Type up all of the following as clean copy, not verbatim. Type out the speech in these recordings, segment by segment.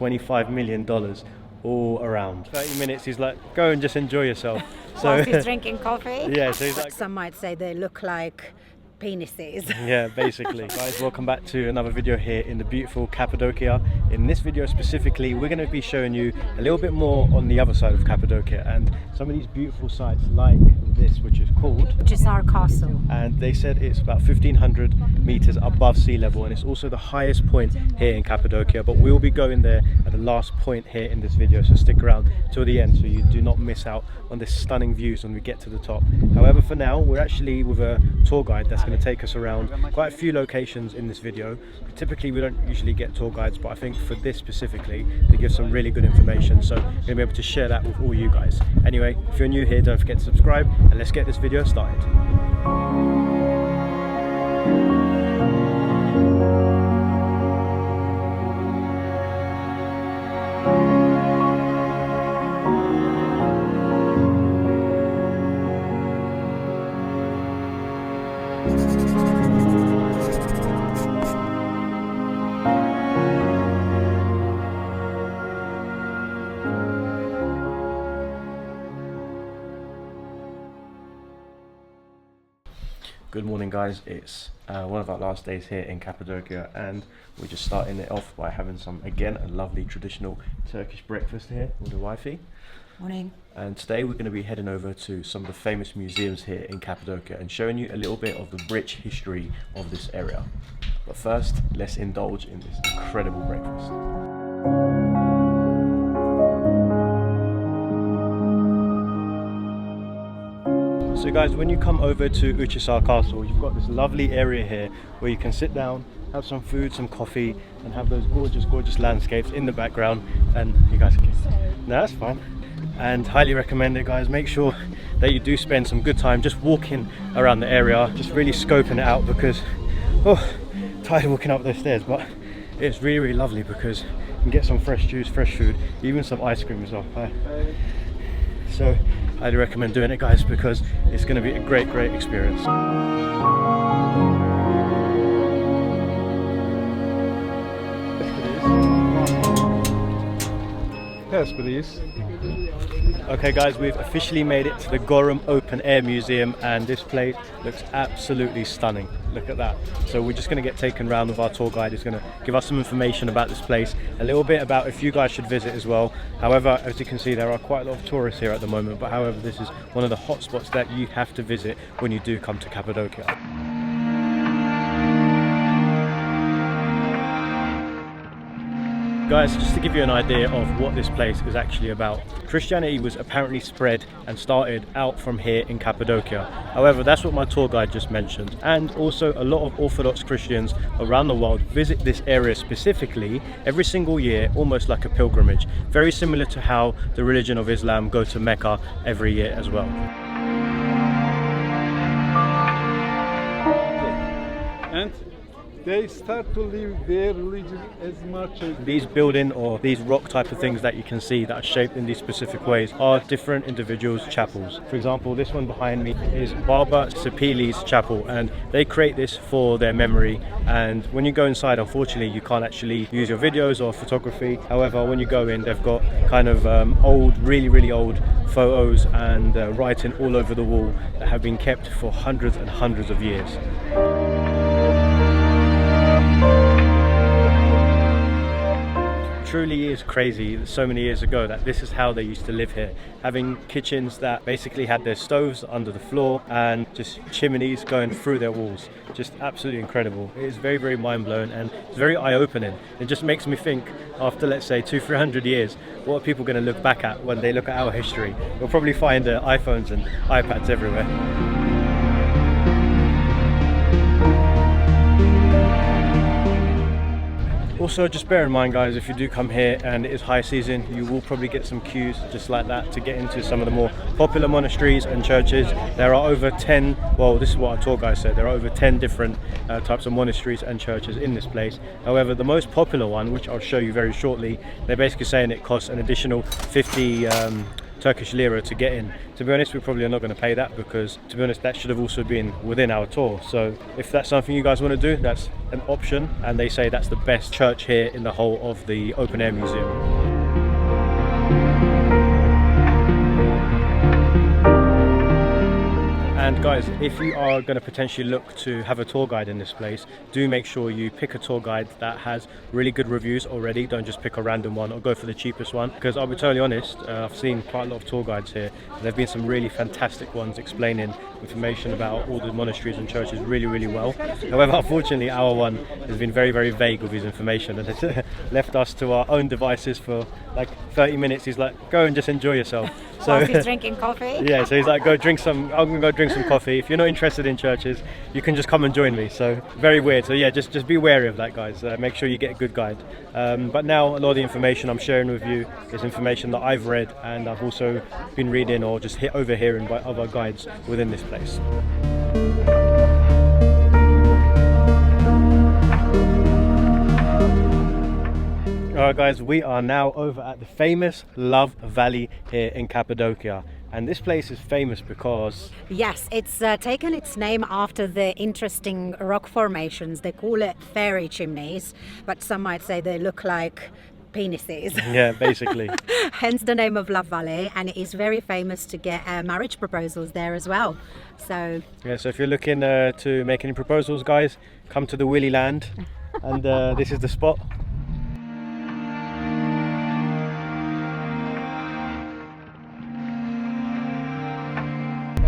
$25 million all around. 30 minutes, he's like, go and just enjoy yourself. So Whilst he's drinking coffee. yeah, so he's like, some might say they look like penises. yeah, basically. Guys, welcome back to another video here in the beautiful Cappadocia. In this video specifically, we're going to be showing you a little bit more on the other side of Cappadocia and some of these beautiful sites like this, which is called Uchisar Castle. And they said it's about 1,500 meters above sea level, and it's also the highest point here in Cappadocia, but we'll be going there at the last point here in this video, so stick around till the end so you do not miss out on this stunning views when we get to the top. However, for now, we're actually with a tour guide that's going to take us around quite a few locations in this video. Typically we don't usually get tour guides, but I think for this specifically they give some really good information, so I'm going to be able to share that with all you guys. Anyway, if you're new here, don't forget to subscribe and let's get this video started. Good morning guys, it's one of our last days here in Cappadocia and we're just starting it off by having some, again, a lovely traditional Turkish breakfast here with the wifey. Morning. And today we're going to be heading over to some of the famous museums here in Cappadocia and showing you a little bit of the rich history of this area. But first, let's indulge in this incredible breakfast. So guys, when you come over to Uchisar Castle, you've got this lovely area here where you can sit down, have some food, some coffee, and have those gorgeous landscapes in the background. And you guys can, no, that's fine. And highly recommend it, guys. Make sure that you do spend some good time just walking around the area, just really scoping it out, because tired of walking up those stairs, but it's really lovely because you can get some fresh juice, fresh food, even some ice cream as well. So I'd recommend doing it, guys, because it's going to be a great experience. Yes, please. Okay guys, we've officially made it to the Goreme Open Air Museum and this place looks absolutely stunning. Look at that. So we're just going to get taken around with our tour guide. He's going to give us some information about this place, a little bit about if you guys should visit as well. However, as you can see, there are quite a lot of tourists here at the moment, but however, this is one of the hot spots that you have to visit when you do come to Cappadocia. Guys, just to give you an idea of what this place is actually about, Christianity was apparently spread and started out from here in Cappadocia. However, that's what my tour guide just mentioned. And also a lot of Orthodox Christians around the world visit this area specifically every single year, almost like a pilgrimage. Very similar to how the religion of Islam go to Mecca every year as well. And they start to live their religion as much as... These building or these rock type of things that you can see that are shaped in these specific ways are different individuals' chapels. For example, this one behind me is Baba Sepili's chapel, and they create this for their memory. And when you go inside, unfortunately, you can't actually use your videos or photography. However, when you go in, they've got kind of old, really old photos and writing all over the wall that have been kept for hundreds and hundreds of years. Truly is crazy that so many years ago that this is how they used to live here, having kitchens that basically had their stoves under the floor and just chimneys going through their walls. Just absolutely incredible. It is very mind-blowing and it's very eye-opening. It just makes me think, after let's say 200-300 years, what are people going to look back at when they look at our history? We'll probably find iPhones and iPads everywhere. Also, just bear in mind, guys, if you do come here and it is high season, you will probably get some queues just like that to get into some of the more popular monasteries and churches. There are over 10, well, this is what our tour guide said, there are over 10 different types of monasteries and churches in this place. However, the most popular one, which I'll show you very shortly, they're basically saying it costs an additional 50 Turkish lira to get in. To be honest, we probably are not going to pay that because, to be honest, that should have also been within our tour. So if that's something you guys want to do, that's an option, and they say that's the best church here in the whole of the open air museum. And guys, if you are going to potentially look to have a tour guide in this place, do make sure you pick a tour guide that has really good reviews already. Don't just pick a random one or go for the cheapest one, because I'll be totally honest, I've seen quite a lot of tour guides here. There have been some really fantastic ones explaining information about all the monasteries and churches really well. However, unfortunately, our one has been very vague with his information, and it's left us to our own devices for like 30 minutes. He's like, go and just enjoy yourself. So he's drinking coffee. Yeah, so he's like, I'm gonna go drink some coffee. If you're not interested in churches, you can just come and join me. So very weird. So yeah, just be wary of that, guys. Make sure you get a good guide. But now a lot of the information I'm sharing with you is information that I've read, and I've also been reading or just overhearing by other guides within this place. Alright guys, we are now over at the famous Love Valley here in Cappadocia, and this place is famous because... Yes, it's taken its name after the interesting rock formations. They call it fairy chimneys, but some might say they look like penises. Yeah, basically. Hence the name of Love Valley, and it is very famous to get marriage proposals there as well. So yeah, so if you're looking to make any proposals, guys, come to the Willy Land, and this is the spot.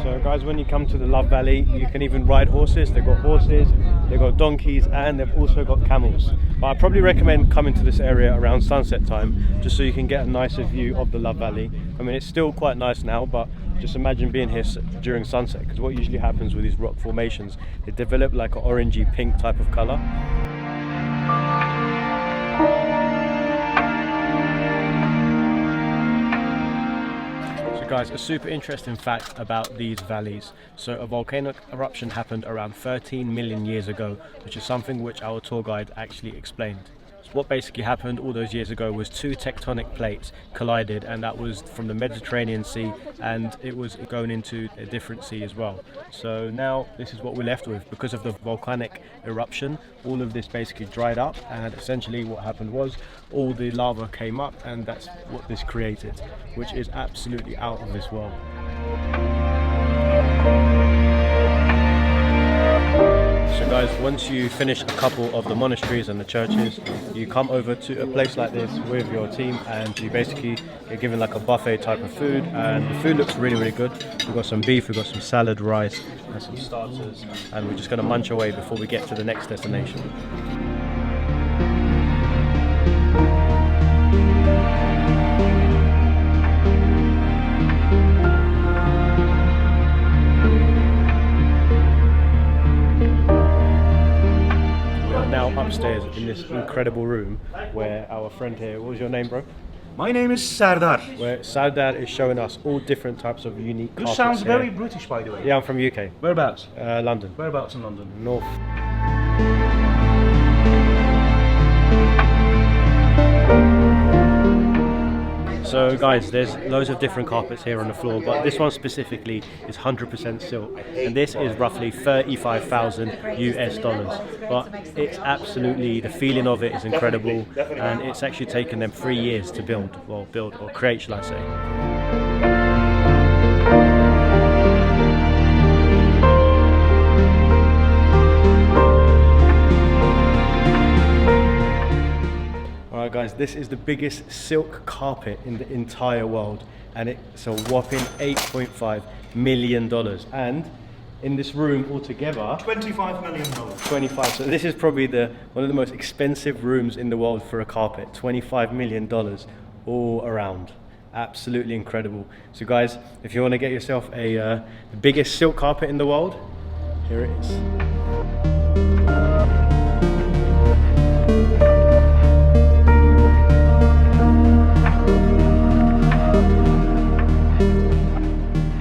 So guys, when you come to the Love Valley, you can even ride horses. They've got horses, they've got donkeys, and they've also got camels. But I probably recommend coming to this area around sunset time, just so you can get a nicer view of the Love Valley. I mean, it's still quite nice now, but just imagine being here during sunset, because what usually happens with these rock formations, they develop like an orangey pink type of colour. Guys, a super interesting fact about these valleys. So a volcanic eruption happened around 13 million years ago, which is something which our tour guide actually explained. So what basically happened all those years ago was two tectonic plates collided, and that was from the Mediterranean Sea, and it was going into a different sea as well. So now this is what we're left with. Because of the volcanic eruption, all of this basically dried up, and essentially what happened was all the lava came up, and that's what this created, which is absolutely out of this world. So guys, once you finish a couple of the monasteries and the churches, you come over to a place like this with your team, and you basically get given like a buffet type of food, and the food looks really good. We've got some beef, we've got some salad, rice and some starters, and we're just going to munch away before we get to the next destination. Upstairs in this incredible room where our friend here, what was your name, bro? My name is Sardar. Where Sardar is showing us all different types of unique You carpets sounds here. very British, by the way. Yeah, I'm from UK. Whereabouts? London. Whereabouts in London? North. So guys, there's loads of different carpets here on the floor, but this one specifically is 100% silk, and this is roughly 35,000 US dollars. But it's absolutely, the feeling of it is incredible, and it's actually taken them 3 years to build or create, shall I say. Alright guys, this is the biggest silk carpet in the entire world, and it's a whopping $8.5 million. And in this room altogether, $25 million. 25. So this is probably one of the most expensive rooms in the world for a carpet. $25 million all around. Absolutely incredible. So guys, if you want to get yourself the biggest silk carpet in the world, here it is.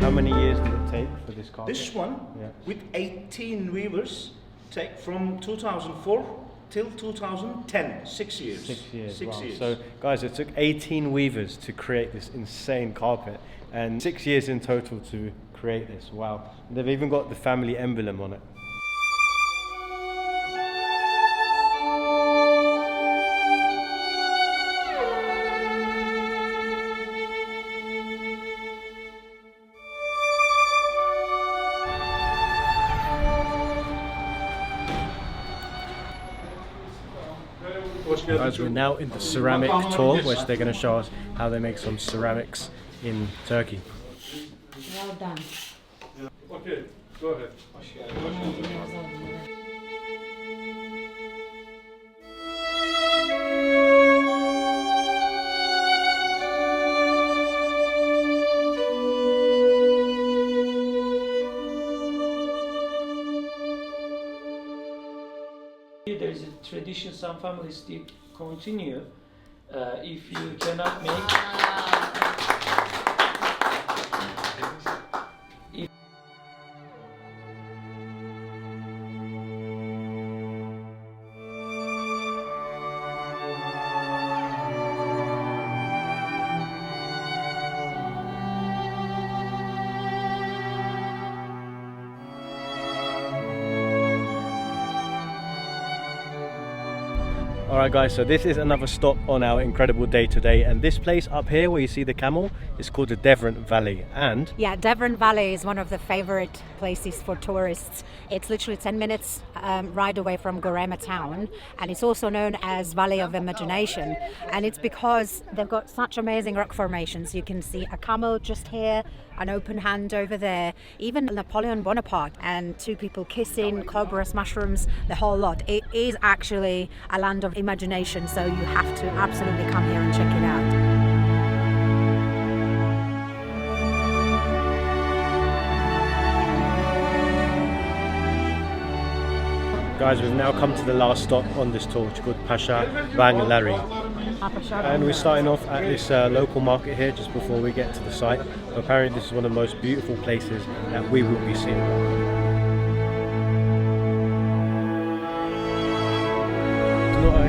How many years did it take for this carpet? This one, Yeah. with 18 weavers, take from 2004 till 2010, 6 years. 6 years. 6 Wow. years. So, guys, it took 18 weavers to create this insane carpet, and 6 years in total to create this. Wow. They've even got the family emblem on it. Guys, we're now in the ceramic tour, which they're going to show us how they make some ceramics in Turkey. Well done. Okay, go ahead. There is a tradition some families still continue. If you cannot make Alright guys, so this is another stop on our incredible day today, and this place up here where you see the camel is called the Devrent Valley. And Yeah, Devrent Valley is one of the favorite places for tourists. It's literally 10 minutes ride away from Goreme town, and it's also known as Valley of Imagination, and it's because they've got such amazing rock formations. You can see a camel just here, an open hand over there, even Napoleon Bonaparte and two people kissing, cobras, mushrooms, the whole lot. It is actually a land of imagination, so you have to absolutely come here and check it out. guys, we've now come to the last stop on this tour, which is called Pasabag. And we're starting off at this local market here just before we get to the site. Apparently this is one of the most beautiful places that we will be seeing.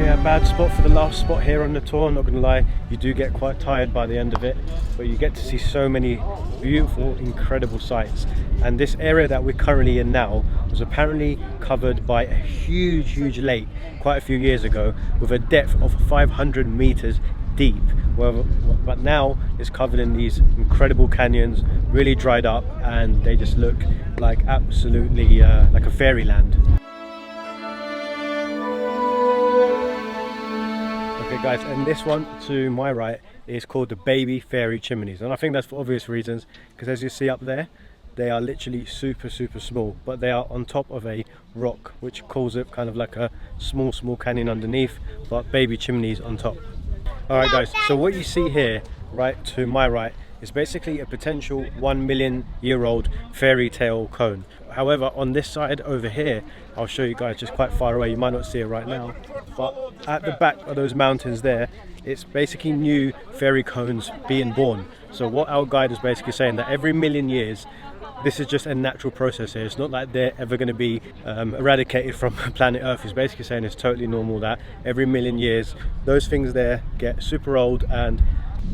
A bad spot for the last spot here on the tour, I'm not going to lie. You do get quite tired by the end of it, but you get to see so many beautiful, incredible sights. And this area that we're currently in now was apparently covered by a huge lake quite a few years ago with a depth of 500 meters deep. Well, but now it's covered in these incredible canyons, really dried up, and they just look like absolutely like a fairyland. Okay guys, and this one to my right is called the baby fairy chimneys, and I think that's for obvious reasons, because as you see up there, they are literally super small, but they are on top of a rock which calls it kind of like a small canyon underneath, but baby chimneys on top. Alright guys, so what you see here right to my right is basically a potential 1 million year old fairy tale cone. However, on this side over here, I'll show you guys just quite far away, you might not see it right now, but at the back of those mountains there, it's basically new fairy cones being born. So what our guide is basically saying, that every million years, this is just a natural process here. It's not like they're ever going to be eradicated from planet Earth. He's basically saying it's totally normal that every million years, those things there get super old, and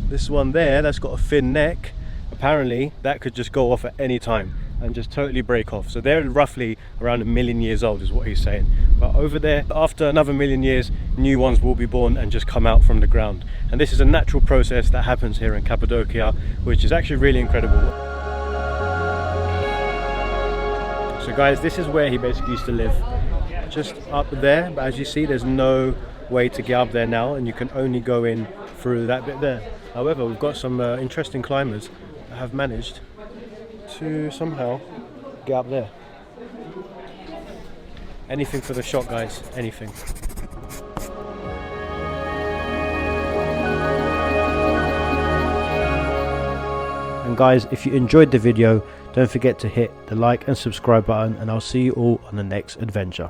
this one there that's got a thin neck, apparently that could just go off at any time and just totally break off. So they're roughly around 1 million years old is what he's saying. But over there, after another 1 million years, new ones will be born and just come out from the ground. And this is a natural process that happens here in Cappadocia, which is actually really incredible. So guys, this is where he basically used to live, just up there. But as you see, there's no way to get up there now, and you can only go in through that bit there. However, we've got some interesting climbers that have managed to somehow get up there. Anything for the shot, guys, anything. And guys, if you enjoyed the video, don't forget to hit the like and subscribe button, and I'll see you all on the next adventure.